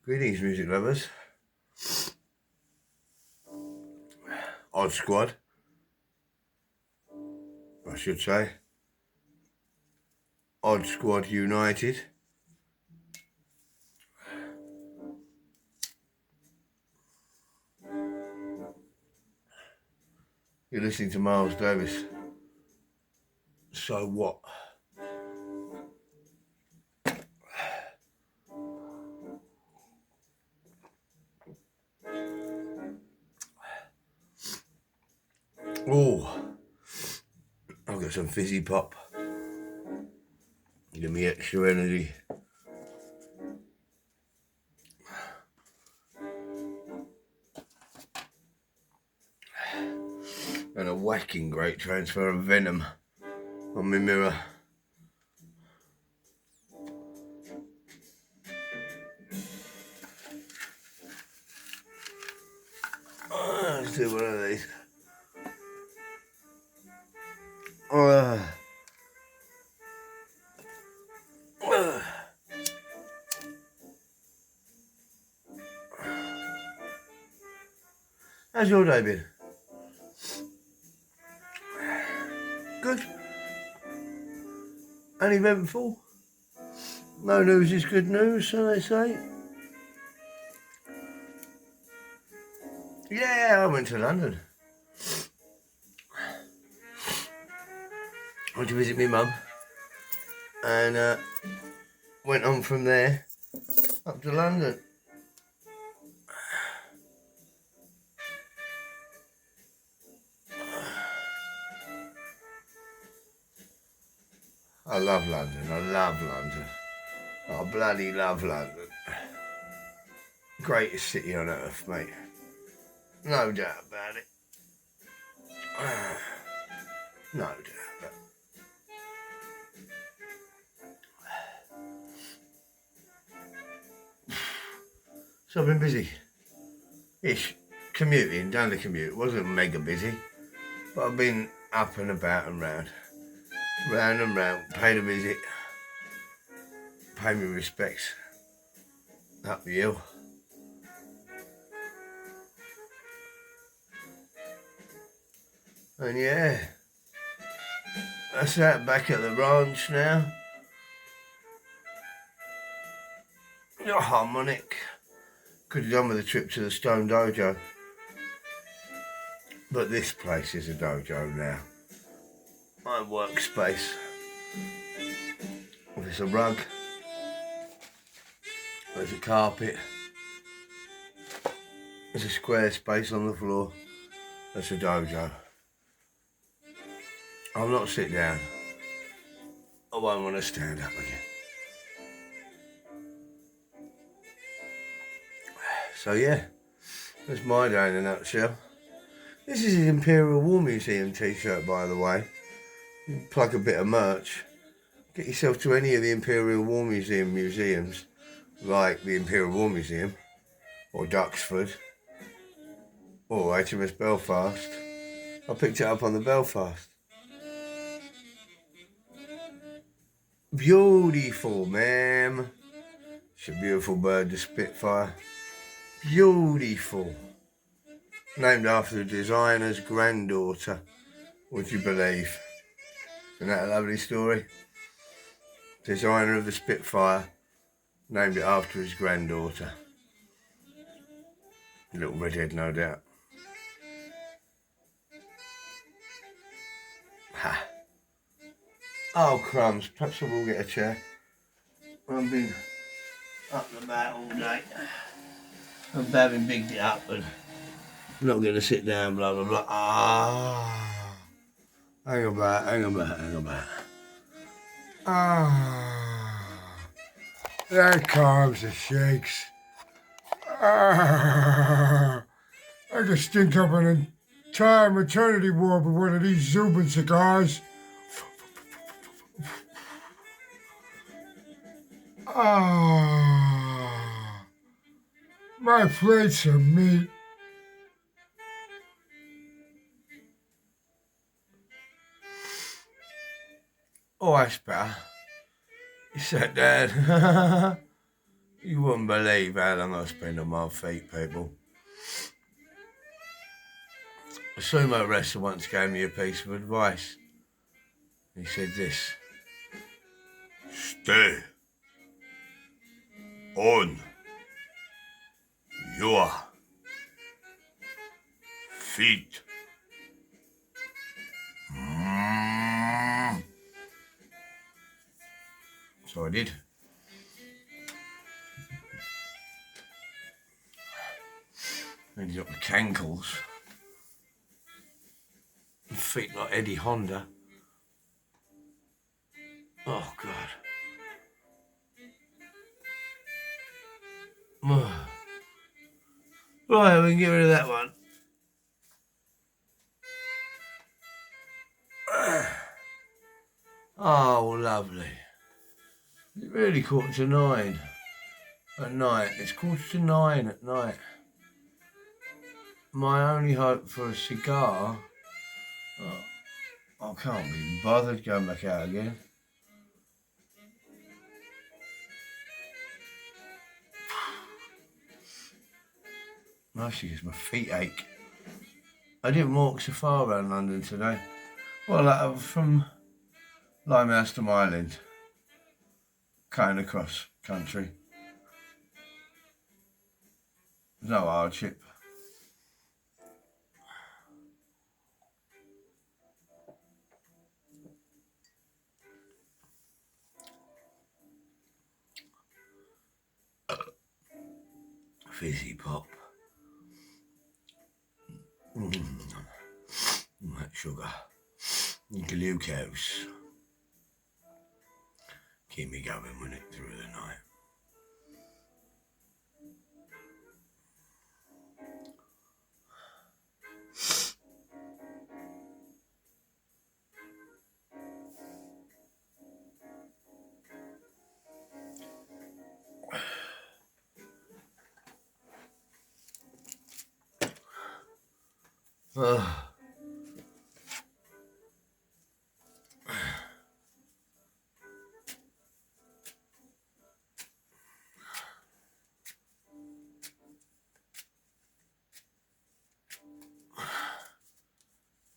Greetings, music lovers. Odd Squad, I should say. Odd Squad United. You're listening to Miles Davis. So what? Oh, I've got some fizzy pop. Give me extra energy. And a whacking great transfer of venom on my mirror. Let's do one of these. How's your day been? Good. Uneventful. No news is good news, so they say. Yeah, I went to London. I went to visit my mum. And went on from there up to London. I love London. I bloody love London. Greatest city on earth, mate. No doubt about it. No doubt about it. So I've been busy-ish, commuting, down the commute. It wasn't mega busy, but I've been up and about and round and round, paid a visit, paid me respects, up the hill. And yeah, I sat back at the ranch now. Got a harmonic. Could have done with a trip to the Stone Dojo. But this place is a dojo now. My workspace. There's a rug. There's a carpet. There's a square space on the floor. That's a dojo. I'll not sit down. I won't want to stand up again. So yeah, that's my day in a nutshell. This is an Imperial War Museum t-shirt, by the way. You can plug a bit of merch. Get yourself to any of the Imperial War Museum museums, like the Imperial War Museum, or Duxford, or HMS Belfast. I picked it up on the Belfast. Beautiful, ma'am. It's a beautiful bird, the Spitfire. Beautiful. Named after the designer's granddaughter, would you believe? Isn't that a lovely story? Designer of the Spitfire named it after his granddaughter. A little redhead, no doubt. Ha. Oh, crumbs. Perhaps I will get a chair. I've been up and about all day. I'm having bigged it up and I'm not going to sit down, blah, blah, blah. Ah. Hang about. Ah. There comes the shakes. Ah. I could stink up an entire maternity ward with one of these Zubin cigars. Ah. My plates of meat. Oh, that's better. He sat down. You wouldn't believe how long I spend on my feet, people. A sumo wrestler once gave me a piece of advice. He said this: stay on your feet. So I did. Ended up with cankles. Feet like Eddie Honda. Oh, God. Right, we can get rid of that one. Oh, lovely. It's really 9:15 at night. It's 9:15 at night. My only hope for a cigar, I can't be bothered going back out again. Mostly because my feet ache. I didn't walk so far around London today. Well, from Limehouse to Myland, cutting across country. There's no hardship. Fizzy pop. That sugar. Glucose. Keep me going with it through the night.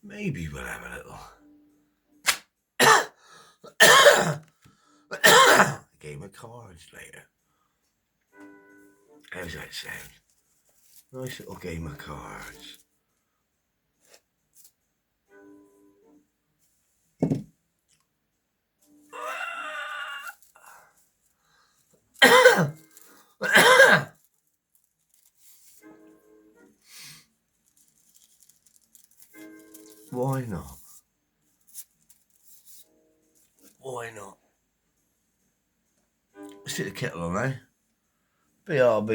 Maybe we'll have a little game of cards later. How's that sound? Nice little game of cards. Why not? Why not? Stick the kettle on, eh? BRB.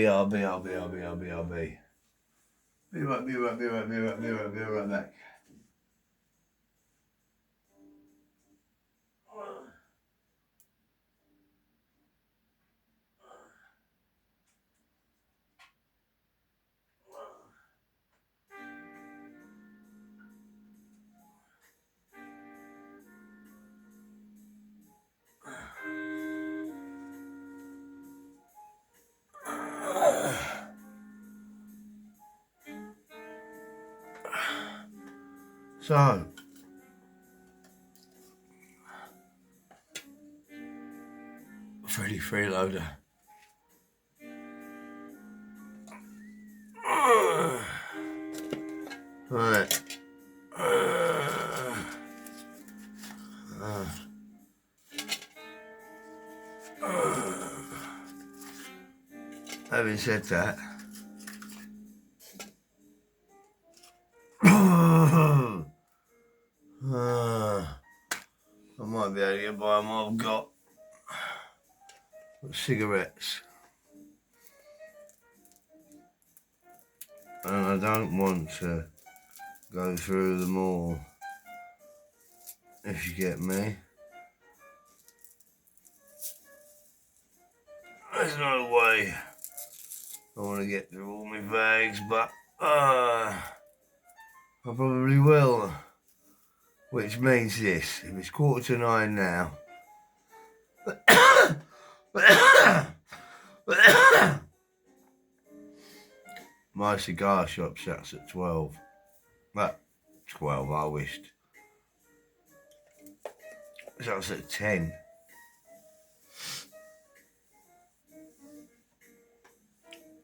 Be right back. So, Freddy Freeloader. Right. Having said that, I might be able to get by what I've got. Cigarettes. And I don't want to go through them all, if you get me. There's no way I want to get through all my bags, but I probably will. Which means this: if it's 8:45 now, My cigar shop shuts at 12. Well, 12, I wished. Shuts at 10.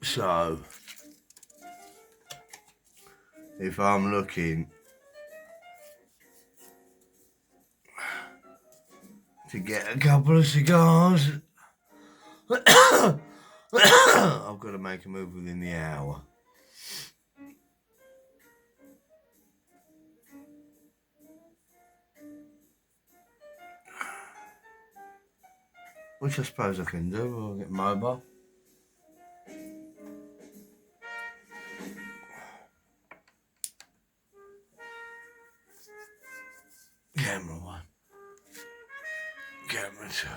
So, if I'm looking to get a couple of cigars, I've got to make a move within the hour. Which I suppose I can do. I'll get mobile. Camera 1. Camera 2.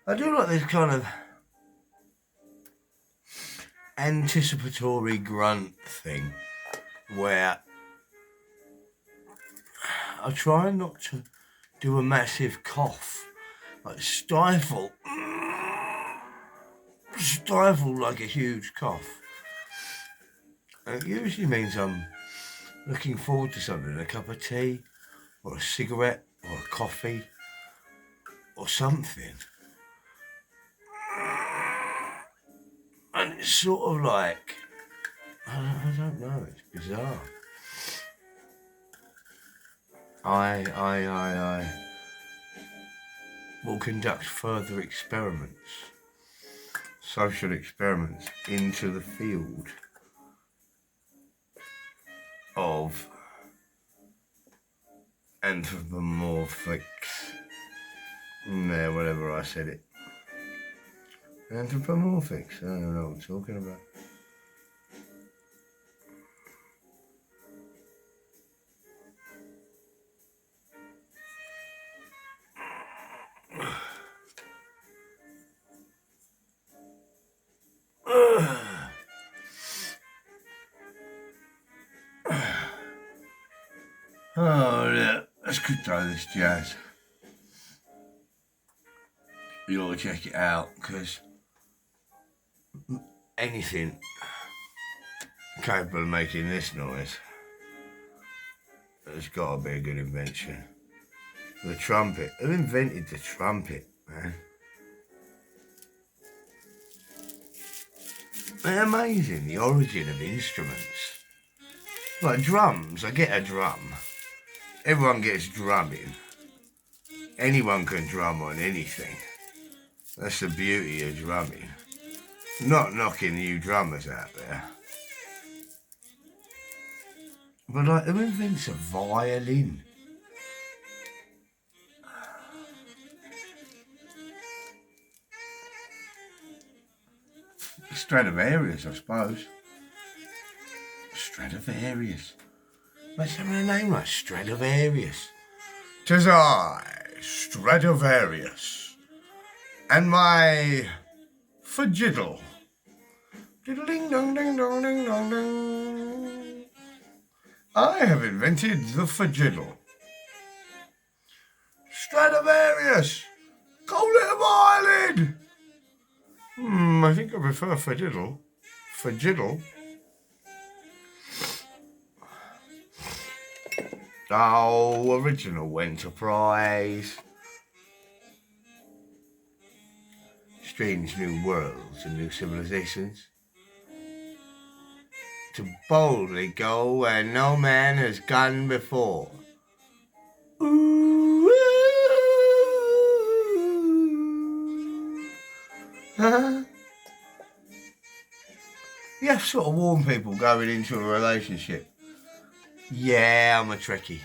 I do like this kind of anticipatory grunt thing where I try not to do a massive cough, like stifle like a huge cough. And it usually means I'm looking forward to something, a cup of tea or a cigarette or a coffee or something. And it's sort of like, I don't know, it's bizarre. I will conduct further experiments, social experiments into the field of anthropomorphics. Whatever I said it. Anthropomorphics, I don't know what I'm talking about. Oh, yeah, let's go try this jazz. You ought to check it out, because anything capable of making this noise has got to be a good invention. The trumpet. Who invented the trumpet, man? They're amazing, the origin of instruments. Like drums, I get a drum. Everyone gets drumming. Anyone can drum on anything. That's the beauty of drumming. Not knocking you drummers out there. But like, who invents a violin? Stradivarius, I suppose. Stradivarius. What's some of the name like Stradivarius? 'Tis I, Stradivarius, and my fajiddle. Diddle ding dong ding dong ding dong ding. I have invented the fajiddle. Stradivarius, call it a violin. I think I prefer fajiddle. Fajiddle. Oh, original enterprise. Strange new worlds and new civilizations. To boldly go where no man has gone before. Ooh, huh? You have to sort of warn people going into a relationship. Yeah, I'm a Trekkie.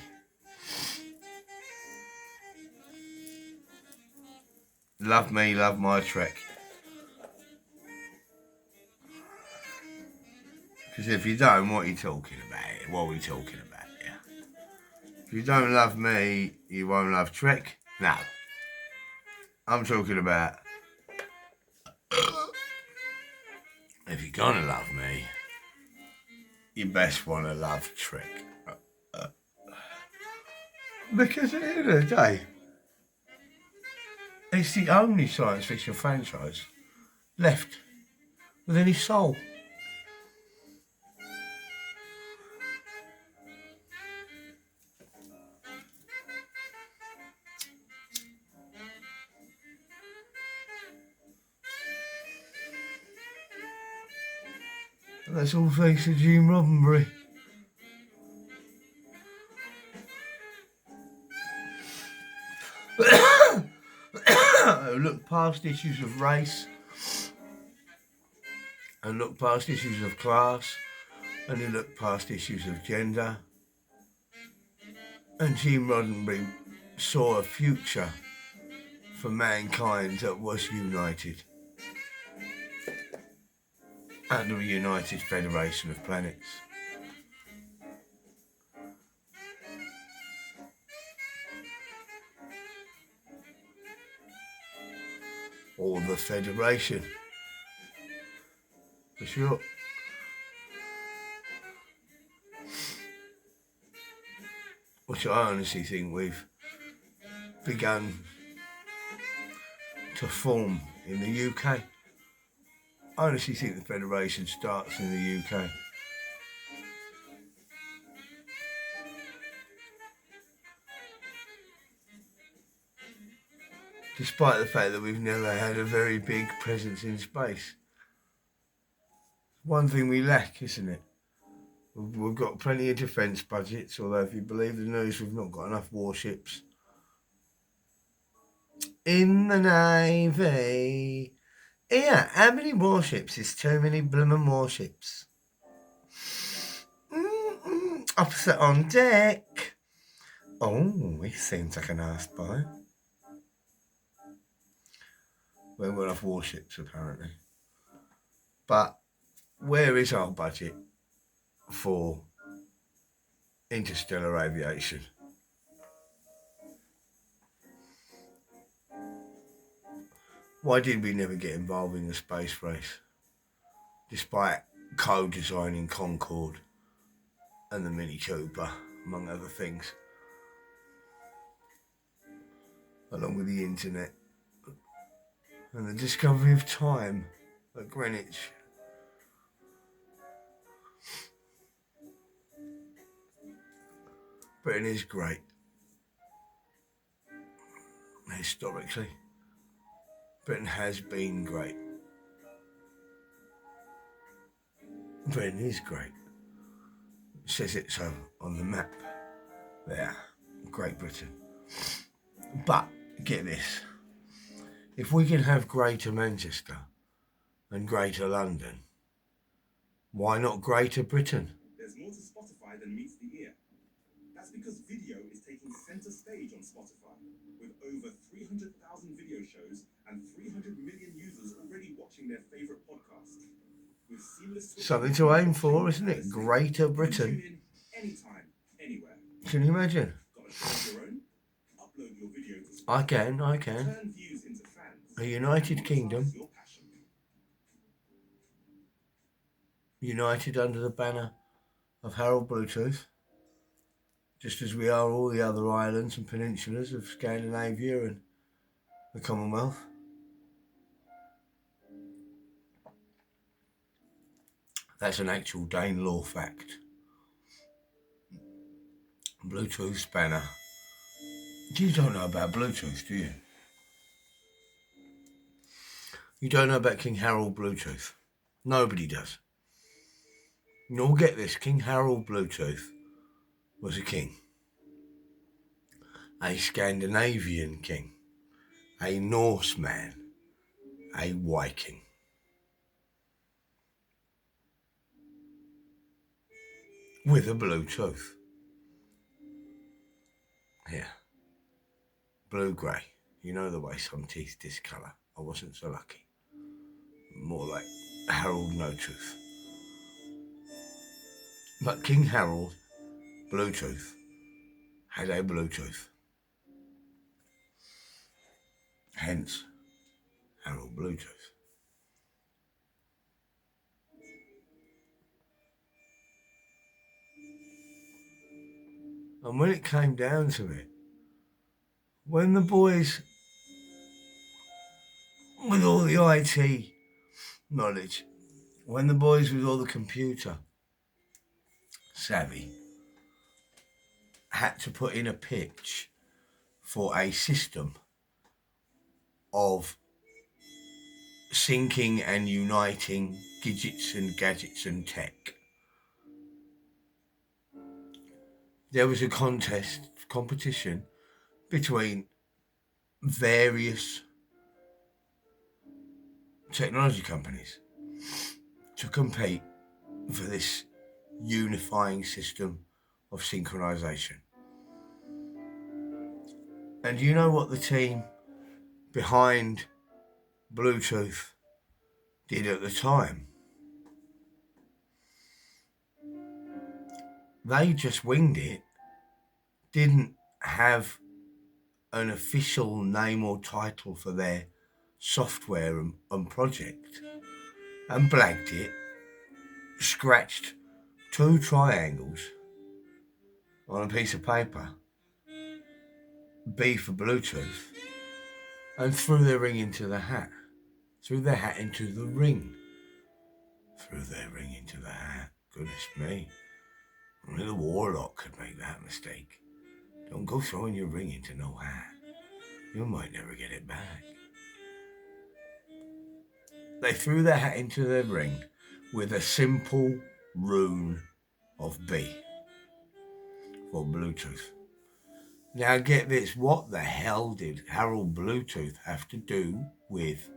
Love me, love my Trek. Because if you don't, what are you talking about? What are we talking about here? If you don't love me, you won't love Trek? No. I'm talking about if you're gonna love me, you best want to love Trek. Because at the end of the day, it's the only science fiction franchise left with any soul. And that's all thanks to Gene Roddenberry. Who looked past issues of race and looked past issues of class and he looked past issues of gender. And Gene Roddenberry saw a future for mankind that was united under a united federation of planets. Or the Federation, for sure. Which I honestly think we've begun to form in the UK. I honestly think the Federation starts in the UK. Despite the fact that we've never had a very big presence in space. One thing we lack, isn't it? We've got plenty of defence budgets, although if you believe the news, we've not got enough warships. In the Navy. Yeah, how many warships is too many blooming warships? Officer on deck. Oh, he seems like a nice boy. We haven't got enough warships, apparently. But where is our budget for interstellar aviation? Why did we never get involved in the space race? Despite co-designing Concorde and the Mini Cooper, among other things. Along with the internet and the discovery of time at Greenwich. Britain is great. Historically, Britain has been great. Britain is great. It says it so on the map there, Great Britain. But, get this, if we can have Greater Manchester and Greater London, why not Greater Britain? There's more to Spotify than meets the ear. That's because video is taking center stage on Spotify, with over 300,000 video shows and 300 million users already watching their favorite podcast. With seamless something to aim for, isn't it? Greater Britain. Tune in anytime, anywhere. Can you imagine? Got a show of your own? Upload your video to Spotify. I can. Turn views into fans. A United Kingdom, Monetize your passion. united under the banner of Harald Bluetooth, just as we are all the other islands and peninsulas of Scandinavia and the Commonwealth. That's an actual Dane law fact. Bluetooth spanner. You don't know about Bluetooth, do you? You don't know about King Harald Bluetooth. Nobody does. Nor get this, King Harald Bluetooth was a king. A Scandinavian king. A Norseman. A Viking. With a Bluetooth. Here. Blue-grey. You know the way some teeth discolour. I wasn't so lucky. More like Harold No Tooth. But King Harald, Bluetooth, had a Bluetooth. Hence, Harald Bluetooth. And when it came down to it, when the boys with all the IT knowledge, when the boys with all the computer savvy had to put in a pitch for a system of syncing and uniting gadgets and tech, there was a competition between various technology companies to compete for this unifying system of synchronization. And you know what the team behind Bluetooth did at the time? They just winged it, didn't have an official name or title for their software and project, and blagged it, scratched 2 triangles on a piece of paper, B for Bluetooth, and threw their ring into the hat. Threw their hat into the ring. Threw their ring into the hat. Goodness me. Only the warlock could make that mistake. Don't go throwing your ring into no hat. You might never get it back. They threw their hat into their ring with a simple rune of B for Bluetooth. Now get this, what the hell did Harald Bluetooth have to do with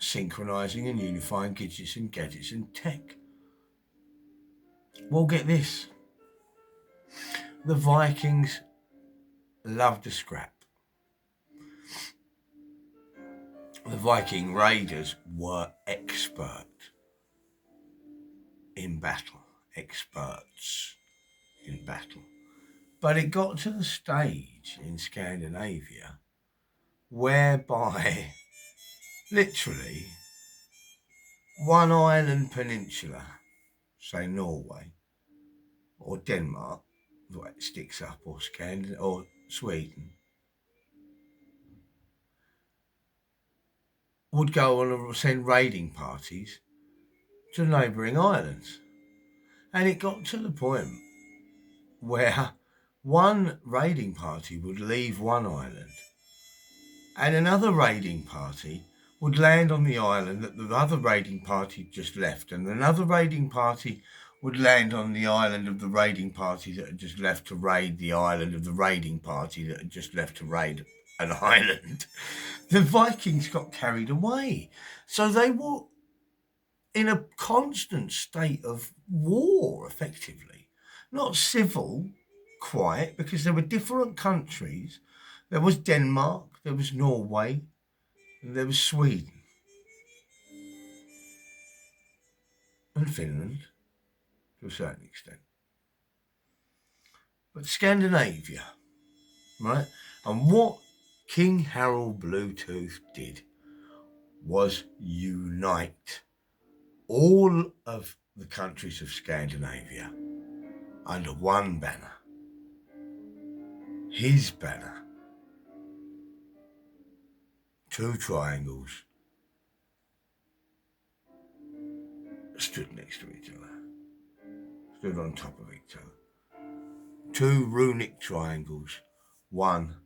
synchronizing and unifying gadgets and tech? Well, get this. The Vikings loved a scrap. The Viking raiders were expert in battle, experts in battle. But it got to the stage in Scandinavia whereby literally one island peninsula, say Norway or Denmark, where it sticks up, or or Sweden, would go on and send raiding parties to neighbouring islands. And it got to the point where one raiding party would leave one island and another raiding party would land on the island that the other raiding party just left, and another raiding party would land on the island of the raiding party that had just left to raid the island of the raiding party that had just left to raid an island. The Vikings got carried away. So they were in a constant state of war, effectively. Not civil, quite, because there were different countries. There was Denmark, there was Norway, and there was Sweden. And Finland, to a certain extent. But Scandinavia, right? And what King Harald Bluetooth did was unite all of the countries of Scandinavia under one banner. His banner. 2 triangles stood next to each other. Stood on top of each other. 2 runic triangles, one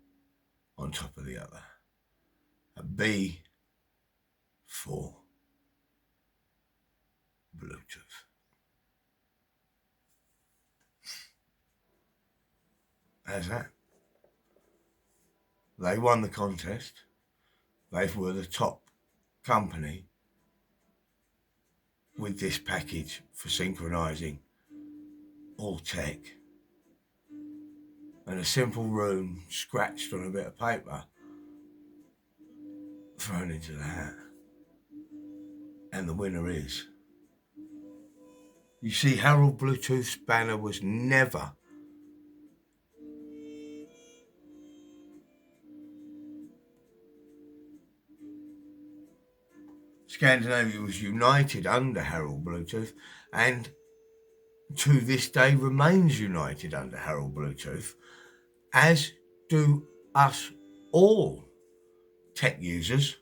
on top of the other. A B for Bluetooth. How's that? They won the contest. They were the top company with this package for synchronizing all tech. And a simple rune scratched on a bit of paper thrown into the hat. And the winner is. You see, Harald Bluetooth's banner was never Scandinavia was united under Harald Bluetooth, and to this day remains united under Harald Bluetooth, as do us all tech users.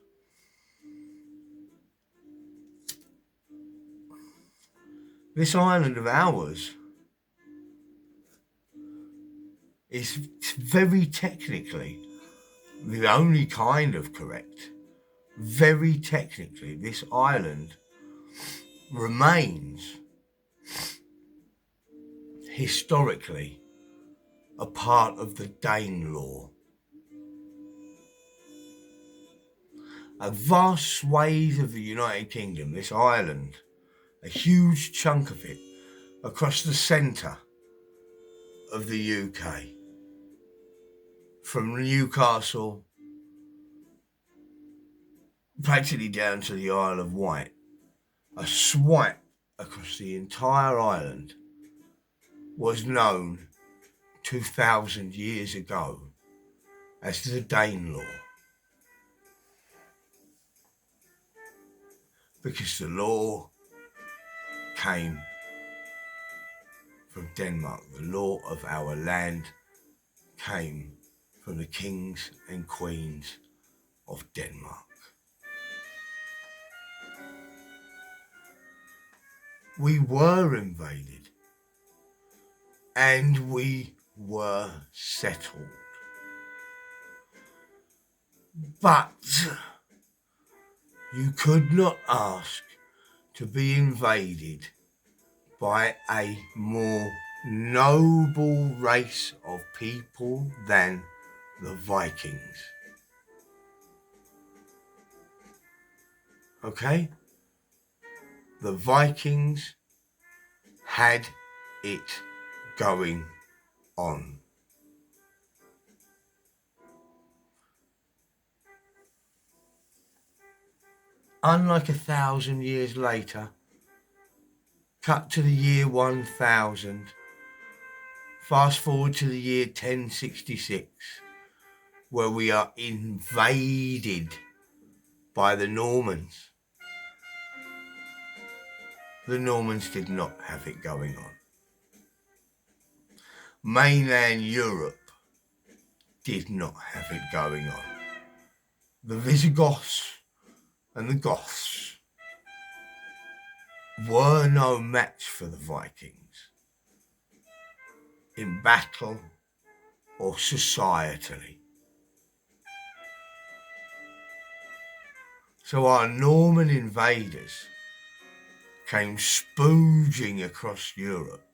This island of ours is very technically the only kind of correct. Very technically, this island remains historically a part of the Danelaw. A vast swathe of the United Kingdom, this island, a huge chunk of it across the centre of the UK, from Newcastle practically down to the Isle of Wight, a swipe across the entire island was known 2,000 years ago as the Danelaw, because the law came from Denmark. The law of our land came from the kings and queens of Denmark. We were invaded and we were settled. But you could not ask to be invaded by a more noble race of people than the Vikings. Okay? The Vikings had it going on. Unlike 1,000 years later, cut to the year 1000, fast forward to the year 1066, where we are invaded by the Normans. The Normans did not have it going on. Mainland Europe did not have it going on. The Visigoths and the Goths were no match for the Vikings in battle or societally. So our Norman invaders came spooging across Europe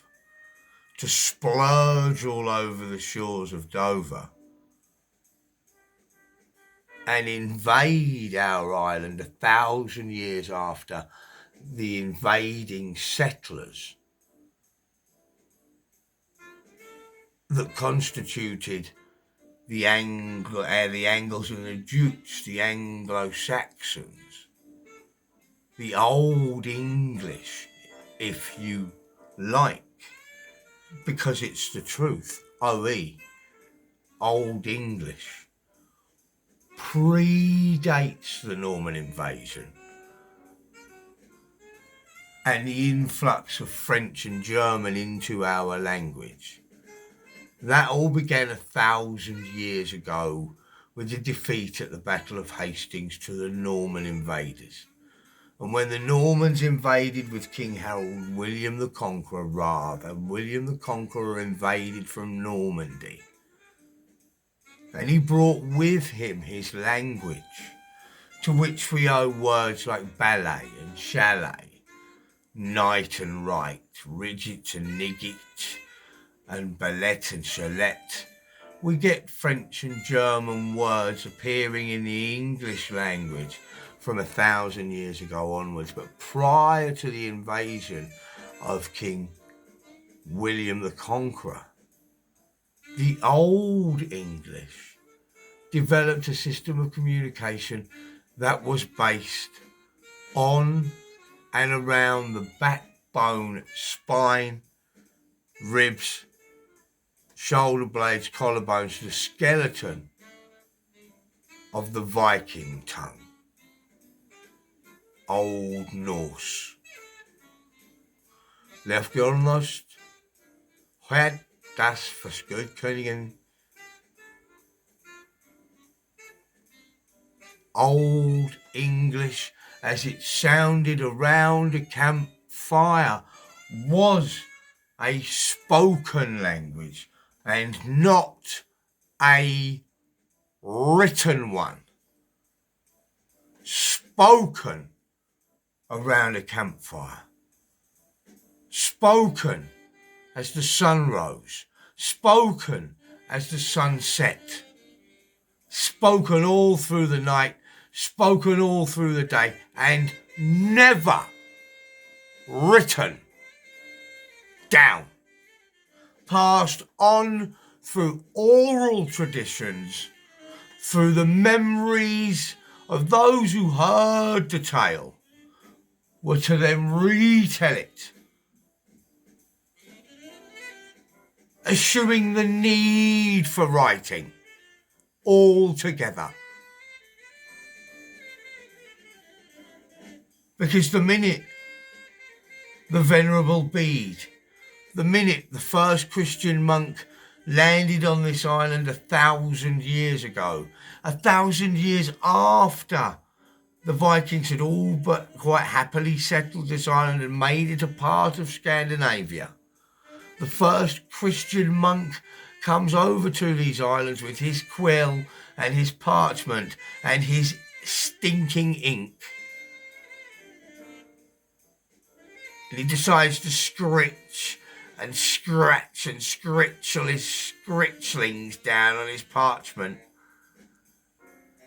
to splurge all over the shores of Dover and invade our island 1,000 years after the invading settlers that constituted the Angles and the Jutes, the Anglo-Saxons, the Old English, if you like, because it's the truth, OE, Old English, predates the Norman invasion and the influx of French and German into our language. That all began 1,000 years ago with the defeat at the Battle of Hastings to the Norman invaders. And when the Normans invaded with King Harold, William the Conqueror invaded from Normandy. And he brought with him his language, to which we owe words like ballet and chalet, knight and right, rigit and nigit, and ballet and chalet. We get French and German words appearing in the English language from 1,000 years ago onwards, but prior to the invasion of King William the Conqueror, the Old English developed a system of communication that was based on and around the backbone, spine, ribs, shoulder blades, collarbones, the skeleton of the Viking tongue, Old Norse. Lefgornost, What das was good können. Old English, as it sounded around a campfire, was a spoken language and not a written one. Spoken around a campfire. Spoken as the sun rose. Spoken as the sun set. Spoken all through the night. Spoken all through the day. And never written down. Passed on through oral traditions, through the memories of those who heard the tale, were to then retell it, eschewing the need for writing altogether. Because the minute the Venerable Bede, the minute the first Christian monk landed on this island 1,000 years ago, 1,000 years after the Vikings had all but quite happily settled this island and made it a part of Scandinavia, the first Christian monk comes over to these islands with his quill and his parchment and his stinking ink. And he decides to scritch and scratch and scritchel his scritchlings down on his parchment.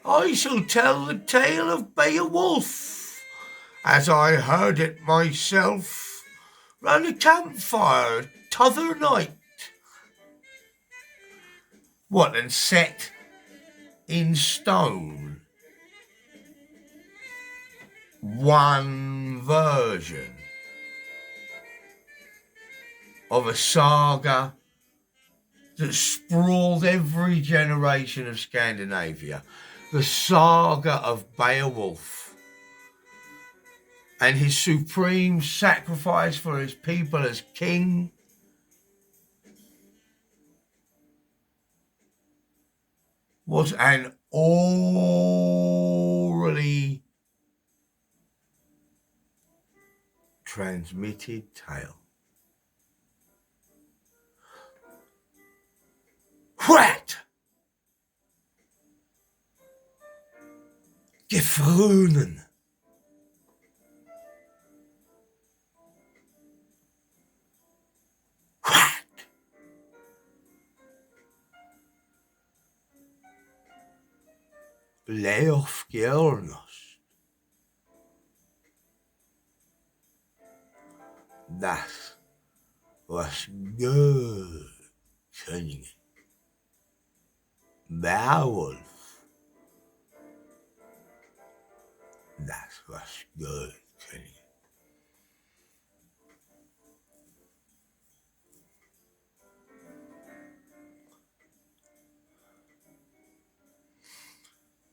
I shall tell the tale of Beowulf, as I heard it myself, round a campfire t'other night. What, and set in stone? One version of a saga that sprawled every generation of Scandinavia. The saga of Beowulf and his supreme sacrifice for his people as king, was an orally transmitted tale. What? Gefroren. What? Bleef Gjernos. Das was good, koningen. Beowulf. Dat was good, koningen.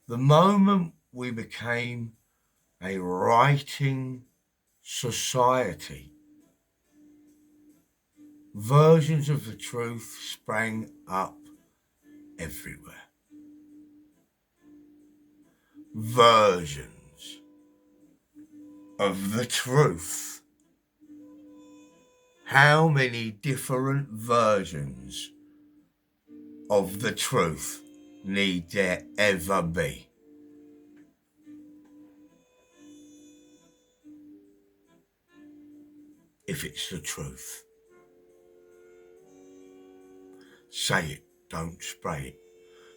The moment we became a writing society, versions of the truth sprang up everywhere. Versions of the truth. How many different versions of the truth need there ever be? If it's the truth. Say it, don't spray it.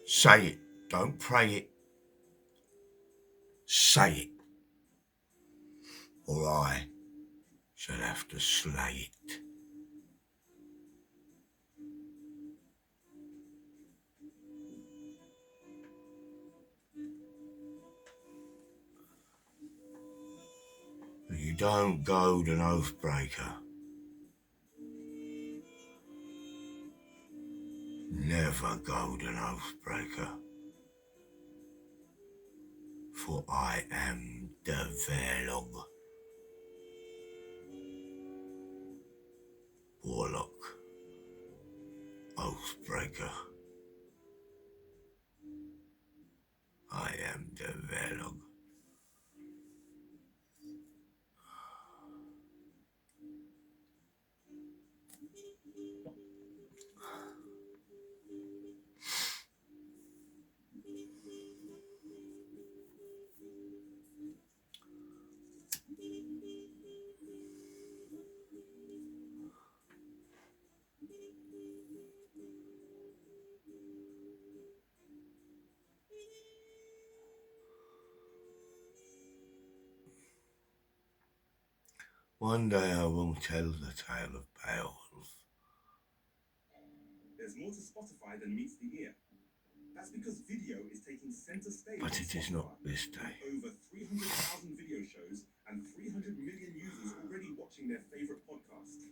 Say it, don't pray it. Say it, or I shall have to slay it. You don't go to an oathbreaker. Never go to an oathbreaker. For I am the Verlog. Warlock Oathbreaker. I am the Veilog. One day I will tell the tale of Beowulf. There's more to Spotify than meets the ear. That's because video is taking center stage. But it is not this day. Over 300,000 video shows and 300 million users already watching their favorite podcast.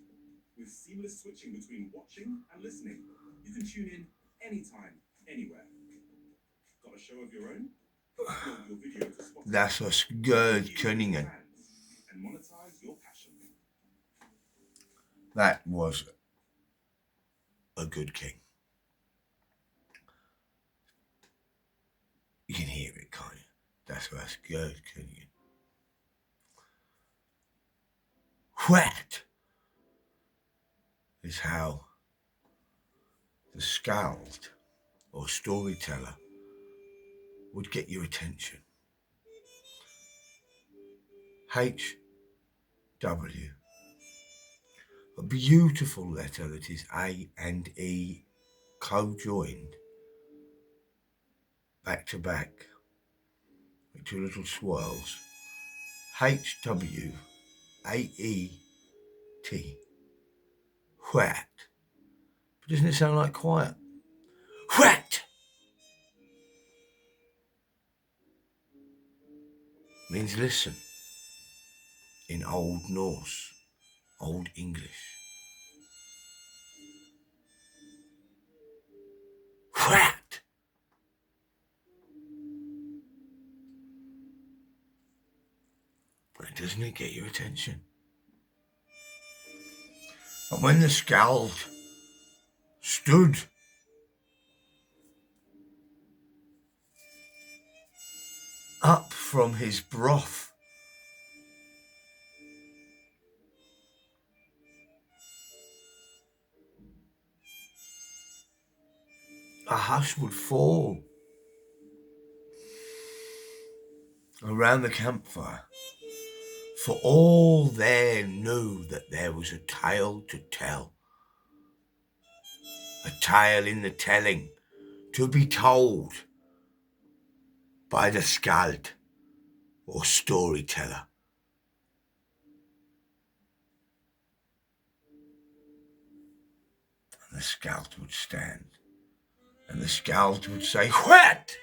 With seamless switching between watching and listening, you can tune in anytime, anywhere. Got a show of your own? Upload your video to Spotify. That's us good Cunningham. And monetize your passion. That was a good king. You can hear it, can't you? That's us good Cunningham. Whacked is how the skald or storyteller would get your attention. HW. A beautiful letter that is A and E co-joined back to back with two little swirls. HWAET. Whacked. But doesn't it sound like quiet? Whacked means listen in Old Norse, Old English. Whacked. But doesn't it get your attention? And when the skald stood up from his broth, a hush would fall around the campfire, for all there knew that there was a tale to tell, a tale in the telling, to be told by the skald or storyteller. And the skald would stand, and the skald would say, "What?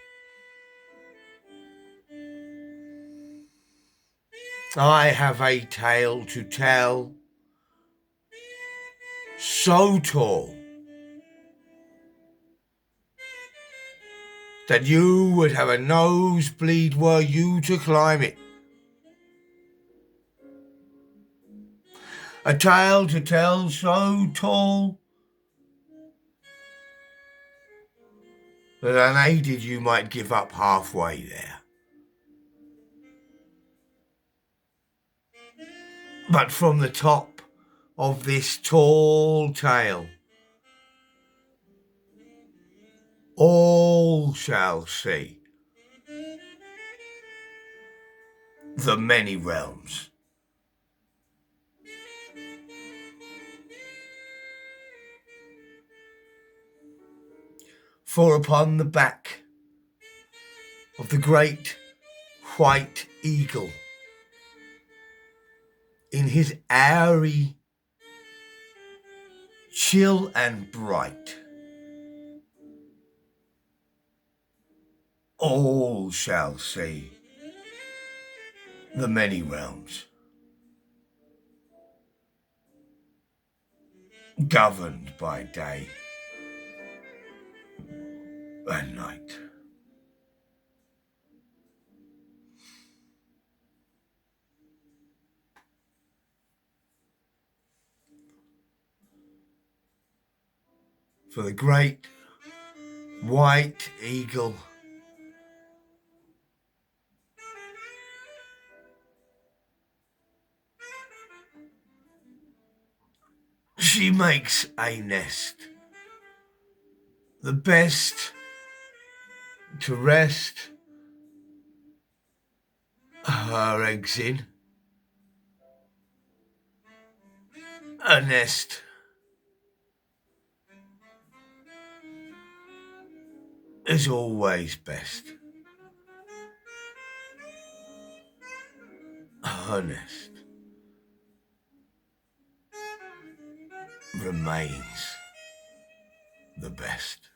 I have a tale to tell, so tall that you would have a nosebleed were you to climb it. A tale to tell so tall that unaided you might give up halfway there. But from the top of this tall tale, all shall see the many realms. For upon the back of the great white eagle, in his airy, chill and bright, all shall see the many realms, governed by day and night. for the great white eagle. She makes a nest, the best to rest her eggs in. A nest is always best. Her nest remains the best.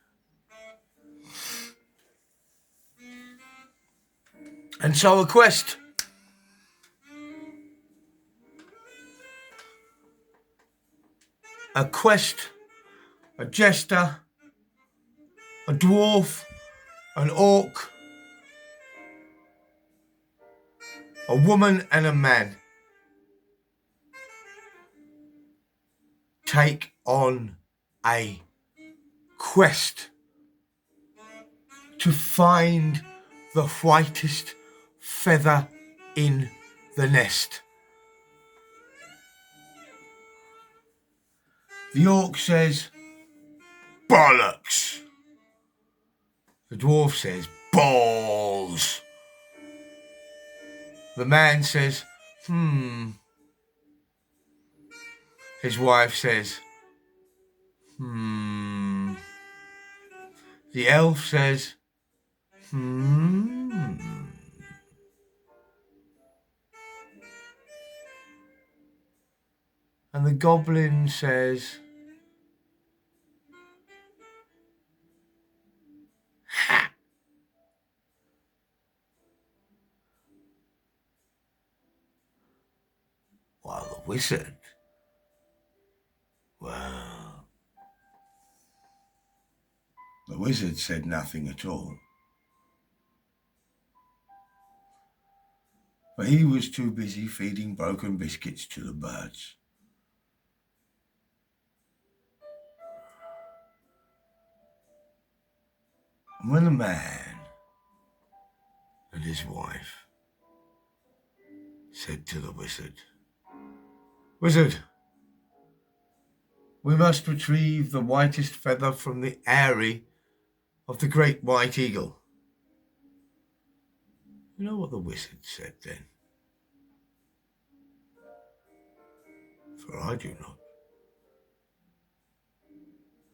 And so a quest. A quest, a jester, a dwarf, an orc, a woman and a man take on a quest to find the whitest feather in the nest. The orc says, bollocks. The dwarf says, balls. The man says, His wife says, The elf says, And the goblin says, ha. While the wizard, well, the wizard said nothing at all. For he was too busy feeding broken biscuits to the birds. And when the man and his wife said to the wizard, Wizard, we must retrieve the whitest feather from the eyrie of the great white eagle. You know what the wizard said then? For I do not.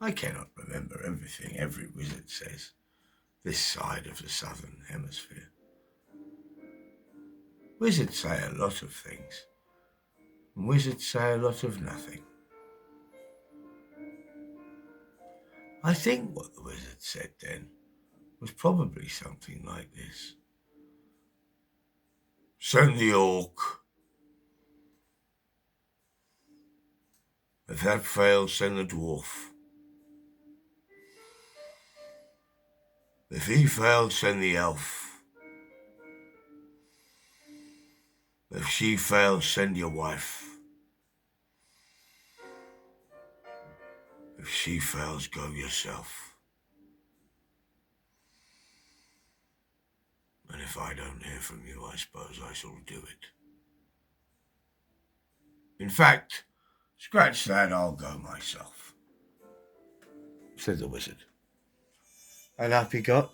I cannot remember everything every wizard says this side of the southern hemisphere. Wizards say a lot of things, and wizards say a lot of nothing. I think what the wizard said then was probably something like this. Send the orc. If that fails, send the dwarf. If he fails, send the elf. If she fails, send your wife. If she fails, go yourself. And if I don't hear from you, I suppose I shall do it. In fact, scratch that, I'll go myself, said the wizard. And up he got,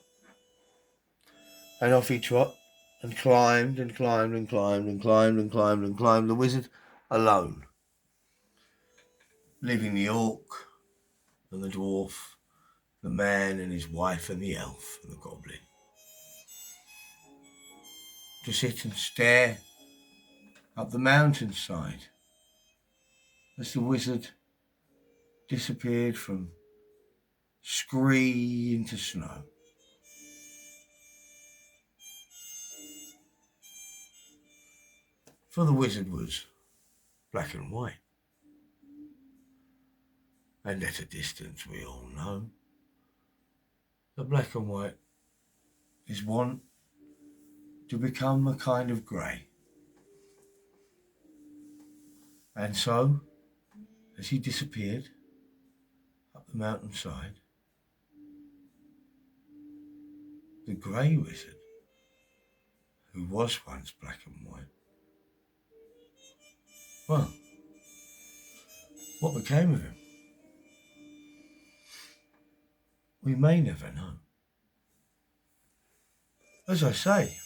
and off he trot, and climbed and climbed and climbed and climbed and climbed and climbed, the wizard alone, leaving the orc and the dwarf, the man and his wife and the elf and the goblin to sit and stare up the mountainside as the wizard disappeared from scree into snow. For the wizard was black and white, and at a distance we all know that black and white is wont to become a kind of grey. And so, as he disappeared up the mountainside, the grey wizard, who was once black and white, well, what became of him? We may never know. As I say,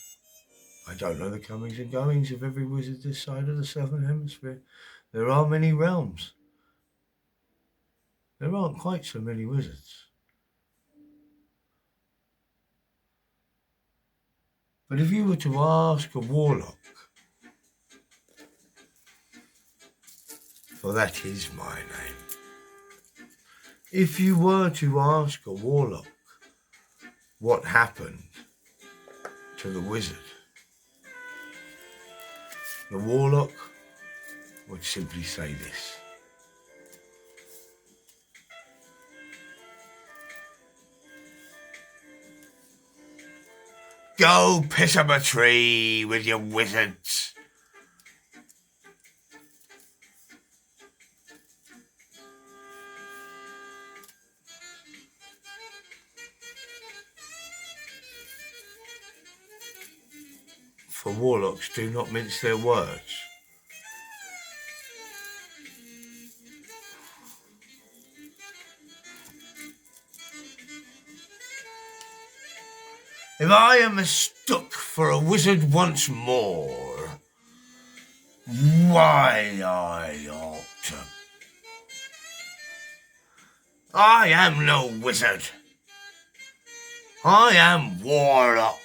I don't know the comings and goings of every wizard this side of the southern hemisphere. There are many realms. There aren't quite so many wizards. But if you were to ask a warlock, for that is my name, if you were to ask a warlock what happened to the wizard, the warlock would simply say this: go piss up a tree with your wizards. For warlocks do not mince their words. If I am mistook for a wizard once more, why I ought to. I am no wizard. I am warlock.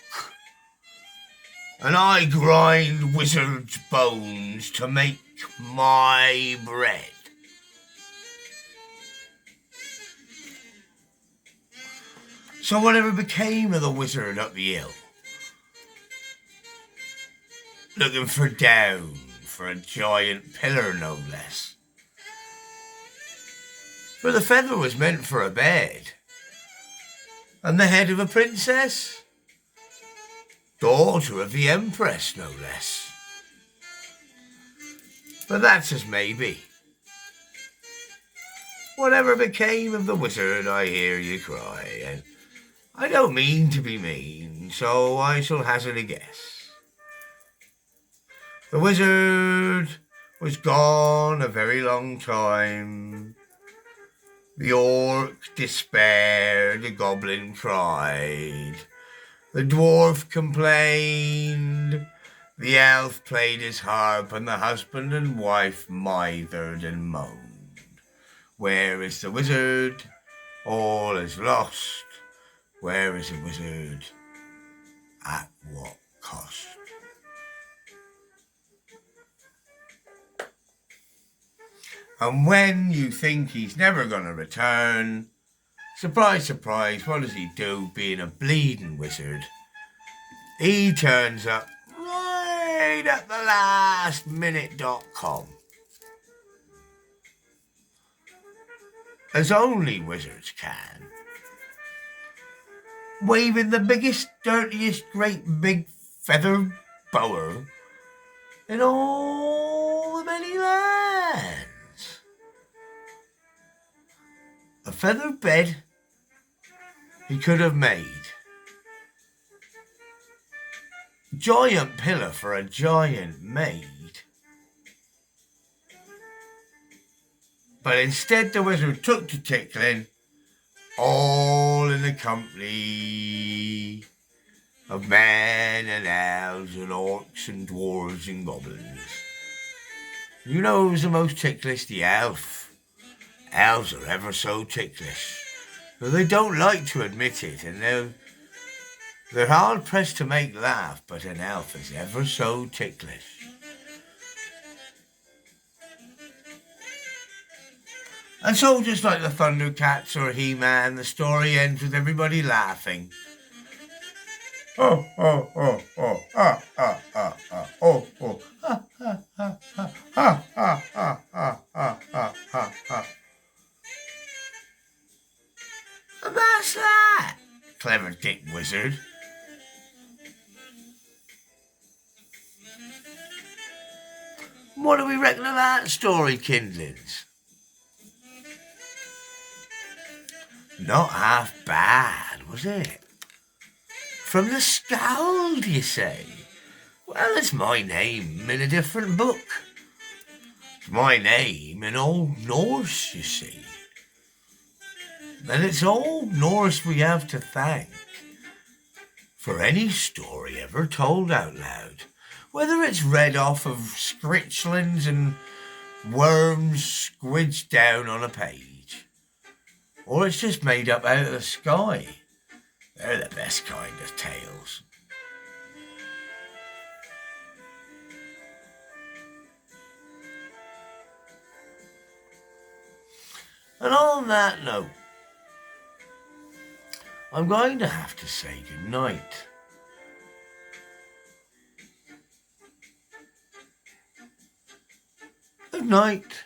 And I grind wizards' bones to make my bread. So whatever became of the wizard up the hill? Looking for down for a giant pillar, no less. For the feather was meant for a bed. And the head of a princess? Daughter of the Empress, no less. But that's as may be. Whatever became of the wizard, I hear you cry, and I don't mean to be mean, so I shall hazard a guess. The wizard was gone a very long time. The orc despaired, the goblin cried. The dwarf complained, the elf played his harp, and the husband and wife mithered and moaned. Where is the wizard? All is lost. Where is the wizard? At what cost? And when you think he's never going to return, surprise, surprise, what does he do being a bleeding wizard? He turns up right at the lastminute.com. As only wizards can. Waving the biggest, dirtiest, great big feather bower in all the many lands. A feather bed he could have made. Giant pillar for a giant maid. But instead the wizard took to tickling, all in the company of men and elves and orcs and dwarves and goblins. You know who's the most ticklish? The elf. Elves are ever so ticklish. Though they don't like to admit it, and they're hard pressed to make laugh, but an elf is ever so ticklish. And so, just like the Thundercats or He-Man, the story ends with everybody laughing. Oh, oh, oh, oh, ah, ah, ah, ah, oh, oh, ah, ah, ah, ah, ah, ah, ah, ah, ah, ah, ah, ah. And that's that, clever Dick Wizard. What do we reckon of that story, kindlings? Not half bad, was it? From the Scald, you say? Well, it's my name in a different book. It's my name in Old Norse, you see. And it's Old Norse we have to thank for any story ever told out loud. Whether it's read off of scritchlings and worms squidged down on a page, or it's just made up out of the sky. They're the best kind of tales. And on that note, I'm going to have to say goodnight. Good night.